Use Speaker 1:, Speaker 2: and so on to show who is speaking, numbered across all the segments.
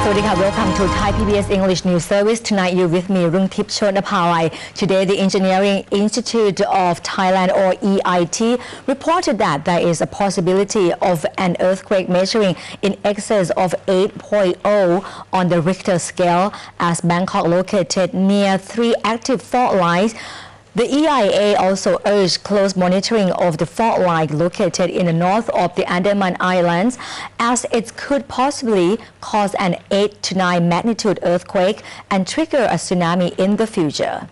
Speaker 1: Welcome to Thai PBS English News Service. Tonight you're with me, Rungtip Chonapawai. Today the Engineering Institute of Thailand or EIT reported that there is a possibility of an earthquake measuring in excess of 8.0 on the Richter scale as Bangkok located near 3 active fault lines. The EIA also urged close monitoring of the fault line located in the north of the Andaman Islands as it could possibly cause an 8 to 9 magnitude earthquake and trigger a tsunami in the future.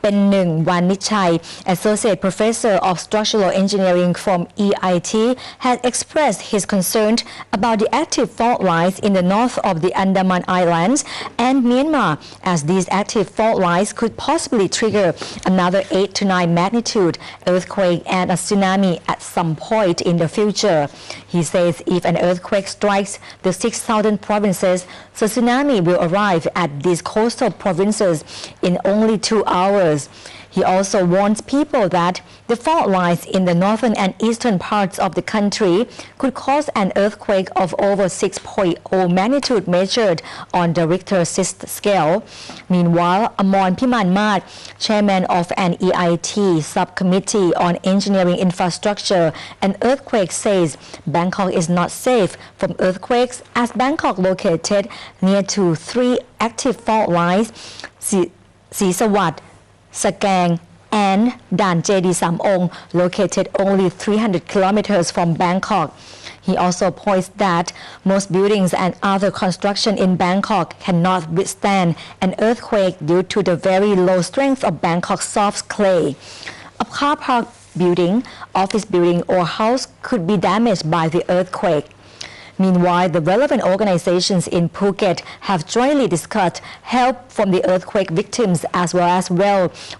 Speaker 1: Pen Wanichai, Associate Professor of Structural Engineering from EIT, has expressed his concern about the active fault lines in the north of the Andaman Islands and Myanmar, as these active fault lines could possibly trigger another 8 to 9 magnitude earthquake and a tsunami at some point in the future. He says if an earthquake strikes the 6 southern provinces, the tsunami will arrive at these coastal provinces in only 2 hours. He also warns people that the fault lines in the northern and eastern parts of the country could cause an earthquake of over 6.0 magnitude measured on the Richter scale. Meanwhile, Amon Pimanmat, chairman of an EIT subcommittee on engineering infrastructure and earthquakes, says Bangkok is not safe from earthquakes as Bangkok located near to 3 active fault lines, Sisawat, Sakang and Dan Jedi Samong, located only 300 kilometers from Bangkok. He also points that most buildings and other construction in Bangkok cannot withstand an earthquake due to the very low strength of Bangkok's soft clay. A car park building, office building or house could be damaged by the earthquake. Meanwhile, the relevant organizations in Phuket have jointly discussed help from the earthquake victims as well as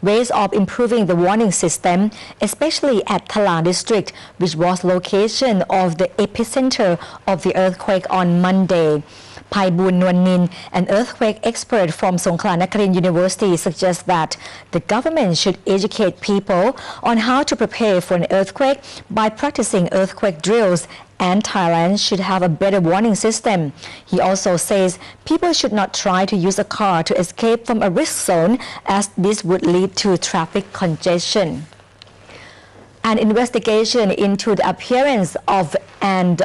Speaker 1: ways of improving the warning system, especially at Thalang district, which was location of the epicenter of the earthquake on Monday. Paibun Nwanin, an earthquake expert from Songkhla Nakarin University, suggests that the government should educate people on how to prepare for an earthquake by practicing earthquake drills, and Thailand should have a better warning system. He also says people should not try to use a car to escape from a risk zone as this would lead to traffic congestion. An investigation into the appearance of an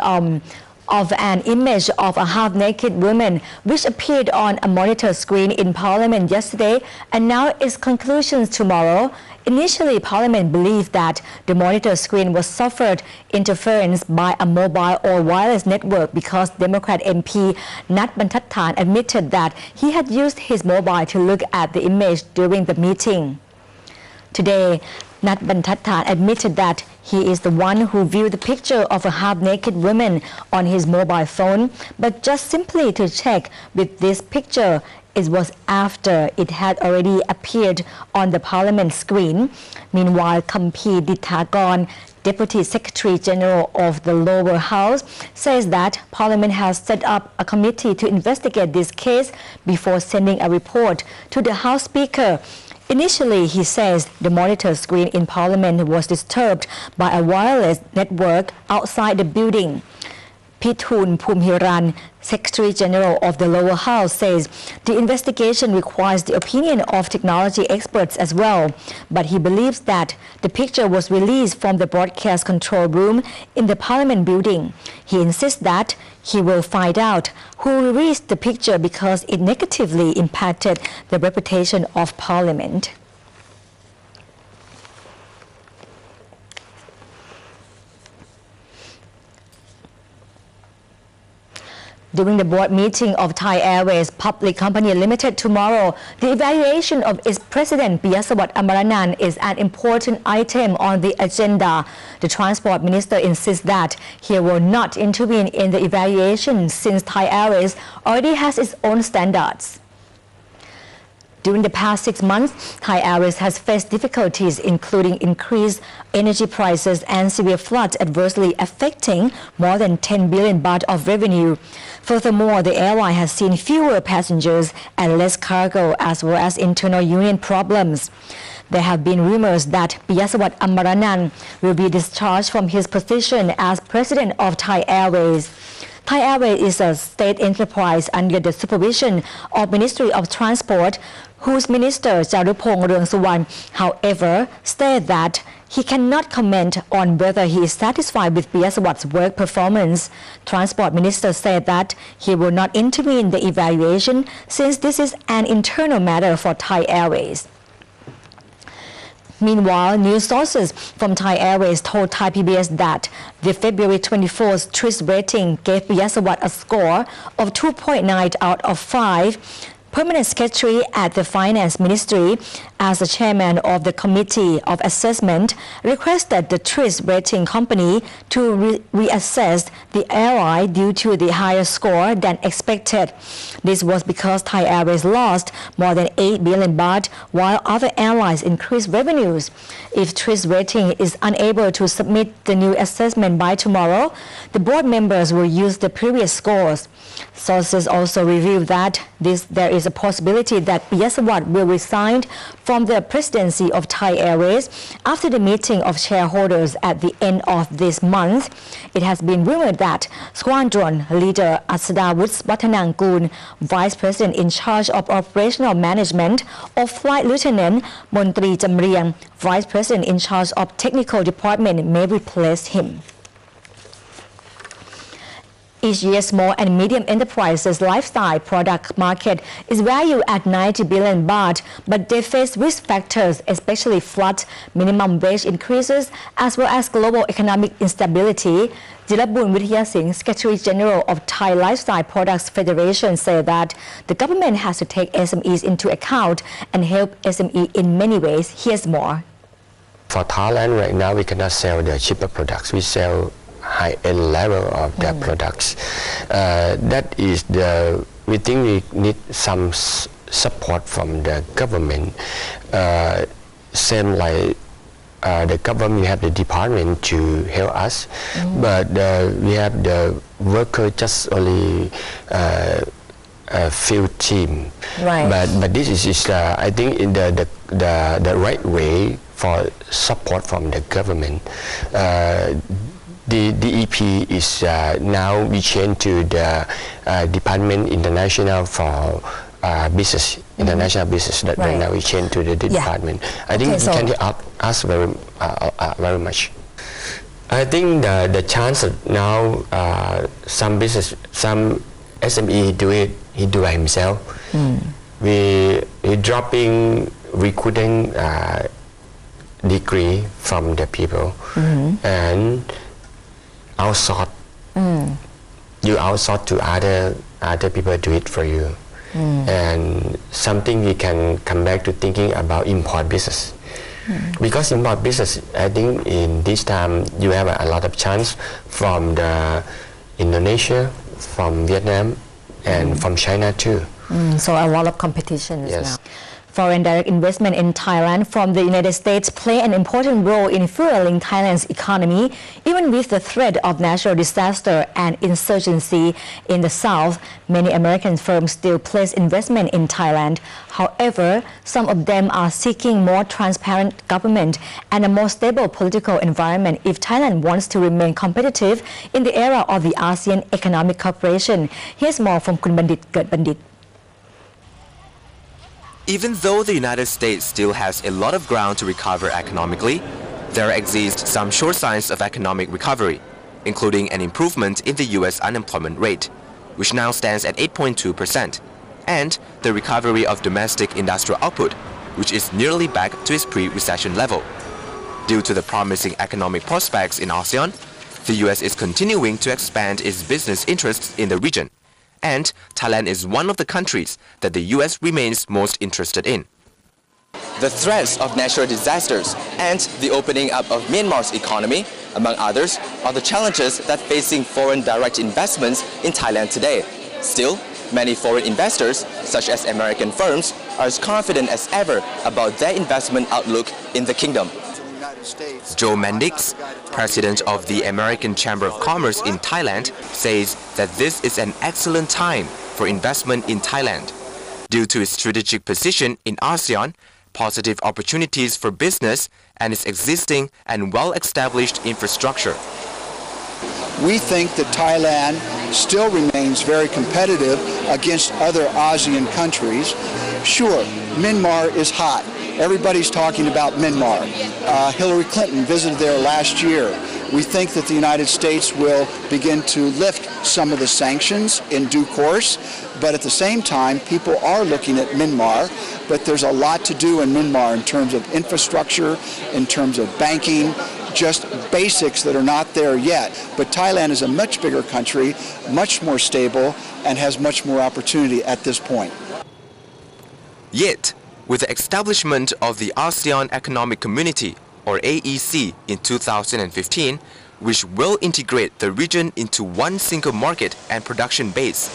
Speaker 1: image of a half-naked woman which appeared on a monitor screen in Parliament yesterday and now its conclusions tomorrow. Initially, Parliament believed that the monitor screen was suffered interference by a mobile or wireless network because Democrat MP Nat Banthattan admitted that he had used his mobile to look at the image during the meeting. Today, Nat Banthattan admitted that he is the one who viewed the picture of a half-naked woman on his mobile phone, but just simply to check with this picture, it was after it had already appeared on the Parliament screen. Meanwhile, Kampi Dithakorn, Deputy Secretary General of the lower house, says that Parliament has set up a committee to investigate this case before sending a report to the House Speaker. Initially, he says the monitor screen in Parliament was disturbed by a wireless network outside the building. Pithun Phumhiran, Secretary General of the lower house, says the investigation requires the opinion of technology experts as well, but he believes that the picture was released from the broadcast control room in the Parliament building. He insists that he will find out who released the picture because it negatively impacted the reputation of Parliament. During the board meeting of Thai Airways Public Company Limited tomorrow, the evaluation of its president Piyasawat Amaranan is an important item on the agenda. The transport minister insists that he will not intervene in the evaluation since Thai Airways already has its own standards. During the past 6 months, Thai Airways has faced difficulties including increased energy prices and severe floods adversely affecting more than 10 billion baht of revenue. Furthermore, the airline has seen fewer passengers and less cargo as well as internal union problems. There have been rumors that Piyasawat Amaranan will be discharged from his position as president of Thai Airways. Thai Airways is a state enterprise under the supervision of Ministry of Transport, whose Minister Charupong Rungsuwan, however, stated that he cannot comment on whether he is satisfied with Piasawat's work performance. Transport Minister said that he will not intervene in the evaluation since this is an internal matter for Thai Airways. Meanwhile, news sources from Thai Airways told ThaiPBS that the February 24th TRIS rating gave Piasawat a score of 2.9 out of 5. Permanent Secretary at the Finance Ministry, as the chairman of the Committee of Assessment, requested the TRIS rating company to reassess the airline due to the higher score than expected. This was because Thai Airways lost more than 8 billion baht, while other airlines increased revenues. If TRIS rating is unable to submit the new assessment by tomorrow, the board members will use the previous scores. Sources also revealed that there is a possibility that Piasawat will resign from the presidency of Thai Airways after the meeting of shareholders at the end of this month. It has been rumored that Squadron Leader Asadavuts Wattanangkoon, Vice President in charge of operational management, or Flight Lieutenant Montri Jamriang, Vice President in charge of technical department, may replace him. Each year, small and medium enterprises' lifestyle product market is valued at 90 billion baht, but they face risk factors, especially flood, minimum wage increases, as well as global economic instability. Jilabun Wittayasingh, Secretary General of Thai Lifestyle Products Federation, said that the government has to take SMEs into account and help SME in many ways. Here's more.
Speaker 2: For Thailand right now, we cannot sell the cheaper products. We sell high-end level of their products. That is we think we need some support from the government. Same like the government have the department to help us, but we have the worker just only a few team.
Speaker 1: Right.
Speaker 2: But this is I think in the right way for support from the government. The DEP is now we change to the Department International for Business, International Business. That right now we change to the department. I think it can help us very much. I think the chance now some SME do it. He do it himself. We dropping recruiting degree from the people and outsource. You outsource to other people do it for you, and something we can come back to thinking about import business. Because import business, I think in this time you have a lot of chance from the Indonesia, from Vietnam, and from China too.
Speaker 1: So a lot of competition now. Foreign direct investment in Thailand from the United States play an important role in fueling Thailand's economy, even with the threat of natural disaster and insurgency in the south. Many American firms still place investment in Thailand. However, some of them are seeking more transparent government and a more stable political environment if Thailand wants to remain competitive in the era of the ASEAN Economic Cooperation. Here's more from Kun Bandit Gert Bandit.
Speaker 3: Even though the United States still has a lot of ground to recover economically, there exist some sure signs of economic recovery, including an improvement in the US unemployment rate, which now stands at 8.2%, and the recovery of domestic industrial output, which is nearly back to its pre-recession level. Due to the promising economic prospects in ASEAN, the US is continuing to expand its business interests in the region, and Thailand is one of the countries that the US remains most interested in. The threats of natural disasters and the opening up of Myanmar's economy, among others, are the challenges that facing foreign direct investments in Thailand today. Still, many foreign investors, such as American firms, are as confident as ever about their investment outlook in the kingdom. Joe Mendix, president of the American Chamber of Commerce in Thailand, says that this is an excellent time for investment in Thailand. Due to its strategic position in ASEAN, positive opportunities for business, and its existing and well-established infrastructure.
Speaker 4: We think that Thailand still remains very competitive against other ASEAN countries. Sure, Myanmar is hot. Everybody's talking about Myanmar. Hillary Clinton visited there last year. We think that the United States will begin to lift some of the sanctions in due course, but at the same time, people are looking at Myanmar, but there's a lot to do in Myanmar in terms of infrastructure, in terms of banking, just basics that are not there yet. But Thailand is a much bigger country, much more stable, and has much more opportunity at this point.
Speaker 3: Yet, with the establishment of the ASEAN Economic Community, or AEC, in 2015, which will integrate the region into one single market and production base,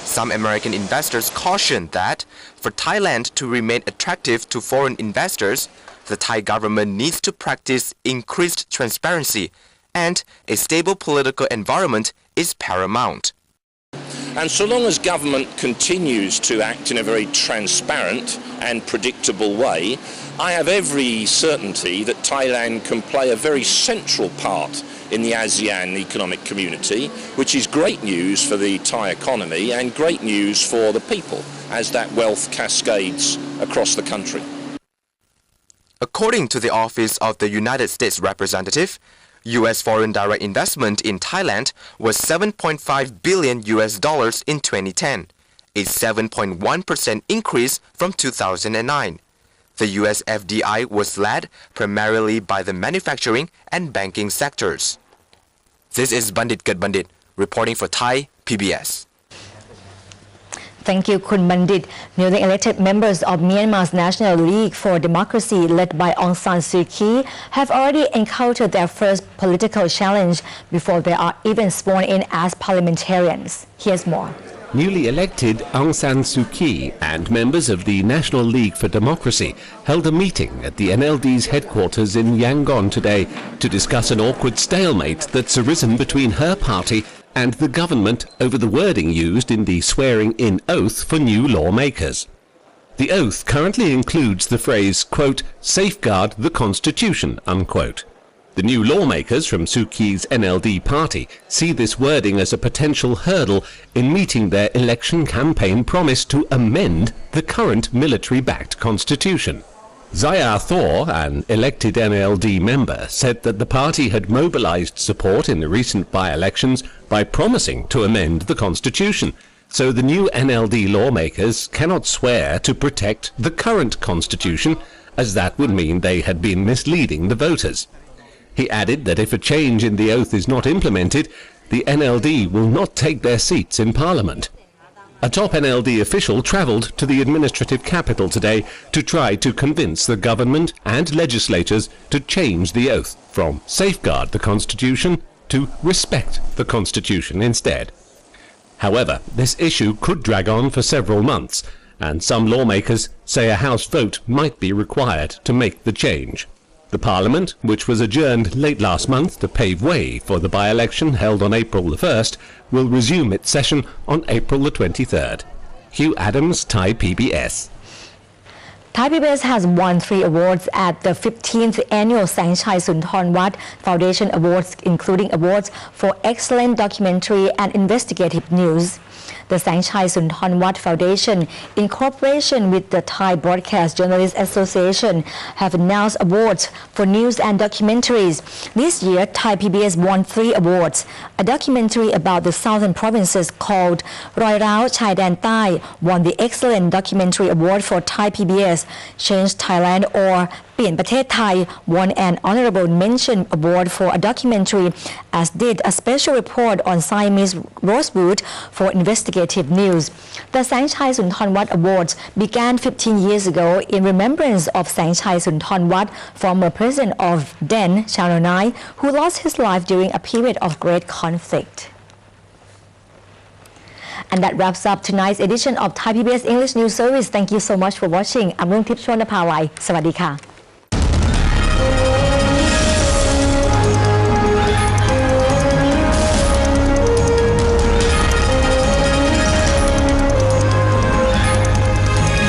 Speaker 3: some American investors caution that for Thailand to remain attractive to foreign investors, the Thai government needs to practice increased transparency, and a stable political environment is paramount.
Speaker 5: And so long as government continues to act in a very transparent and predictable way, I have every certainty that Thailand can play a very central part in the ASEAN economic community, which is great news for the Thai economy and great news for the people as that wealth cascades across the country.
Speaker 3: According to the Office of the United States Representative, U.S. foreign direct investment in Thailand was $7.5 billion in 2010, a 7.1% increase from 2009. The US FDI was led primarily by the manufacturing and banking sectors. This is Bandit Gadbandit reporting for Thai PBS.
Speaker 1: Thank you, Kun Bandit. Newly elected members of Myanmar's National League for Democracy, led by Aung San Suu Kyi, have already encountered their first political challenge before they are even sworn in as parliamentarians. Here's more.
Speaker 6: Newly elected Aung San Suu Kyi and members of the National League for Democracy held a meeting at the NLD's headquarters in Yangon today to discuss an awkward stalemate that's arisen between her party and the government over the wording used in the swearing-in oath for new lawmakers. The oath currently includes the phrase, quote, "safeguard the Constitution," unquote. The new lawmakers from Suu Kyi's NLD party see this wording as a potential hurdle in meeting their election campaign promise to amend the current military-backed constitution. Zaya Thor, an elected NLD member, said that the party had mobilized support in the recent by-elections by promising to amend the constitution, so the new NLD lawmakers cannot swear to protect the current constitution, as that would mean they had been misleading the voters. He added that if a change in the oath is not implemented, the NLD will not take their seats in Parliament. A top NLD official travelled to the administrative capital today to try to convince the government and legislators to change the oath from safeguard the Constitution to respect the Constitution instead. However, this issue could drag on for several months, and some lawmakers say a House vote might be required to make the change. The Parliament, which was adjourned late last month to pave way for the by-election held on April the 1st, will resume its session on April the 23rd. Hugh Adams, Thai PBS.
Speaker 1: Thai PBS has won 3 awards at the 15th Annual Sangchai Awards Foundation Awards, including awards for excellent documentary and investigative news. The Sangchai Awards Foundation, in cooperation with the Thai Broadcast Journalists Association, have announced awards for news and documentaries. This year, Thai PBS won 3 awards. A documentary about the southern provinces called Roi Rao Chai Dan Thai won the Excellent Documentary Award for Thai PBS. Change Thailand or Pien Pratet Thai won an honorable mention award for a documentary, as did a special report on Siamese rosewood for investigative news. The Sangchai Awards Awards began 15 years ago in remembrance of Sangchai Awards, former president of Den Charonai, who lost his life during a period of great conflict. And that wraps up tonight's edition of Thai PBS English News Service. Thank you so much for watching. I'm Rung Tip Chonapawai. Sawadee ka.